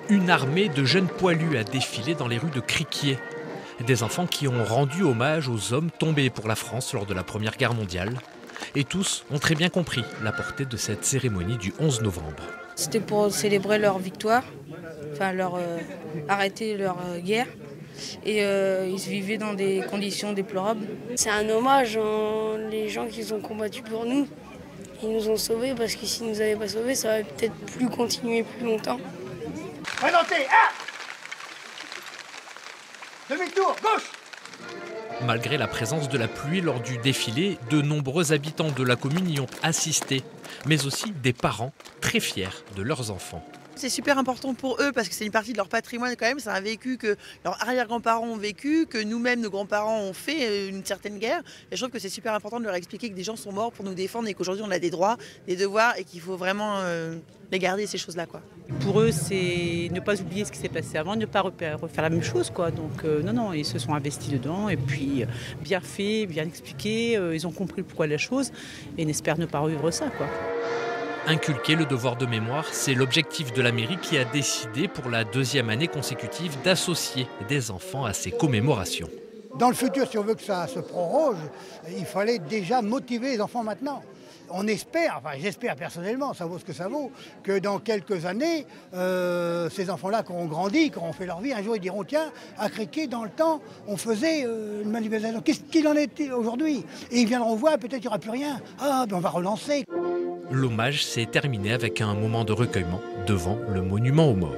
Une armée de jeunes poilus a défilé dans les rues de Criquier. Des enfants qui ont rendu hommage aux hommes tombés pour la France lors de la Première Guerre mondiale. Et tous ont très bien compris la portée de cette cérémonie du 11 novembre. C'était pour célébrer leur victoire, enfin arrêter leur guerre. Et ils vivaient dans des conditions déplorables. C'est un hommage les gens qui ont combattu pour nous. Ils nous ont sauvés parce que s'ils ne nous avaient pas sauvés, ça aurait peut-être plus continué plus longtemps. Présentez, demi-tour, gauche. Malgré la présence de la pluie lors du défilé, de nombreux habitants de la commune y ont assisté, mais aussi des parents très fiers de leurs enfants. C'est super important pour eux parce que c'est une partie de leur patrimoine quand même, c'est un vécu que leurs arrière-grands-parents ont vécu, que nous-mêmes, nos grands-parents ont fait une certaine guerre. Et je trouve que c'est super important de leur expliquer que des gens sont morts pour nous défendre et qu'aujourd'hui on a des droits, des devoirs et qu'il faut vraiment les garder ces choses-là, quoi. Pour eux, c'est ne pas oublier ce qui s'est passé avant, ne pas refaire la même chose, quoi. Donc non, ils se sont investis dedans et puis bien fait, bien expliqué, ils ont compris pourquoi la chose et n'espèrent ne pas revivre ça, quoi. Inculquer le devoir de mémoire, c'est l'objectif de la mairie qui a décidé pour la 2e année consécutive d'associer des enfants à ces commémorations. Dans le futur, si on veut que ça se proroge, il fallait déjà motiver les enfants maintenant. On espère, enfin j'espère personnellement, ça vaut ce que ça vaut, que dans quelques années, ces enfants-là qui auront grandi, qui auront fait leur vie, un jour ils diront tiens, à Criquier, dans le temps, on faisait une manifestation. Qu'est-ce qu'il en est aujourd'hui? Et ils viendront voir, peut-être il n'y aura plus rien. Ah, ben on va relancer. L'hommage s'est terminé avec un moment de recueillement devant le monument aux morts.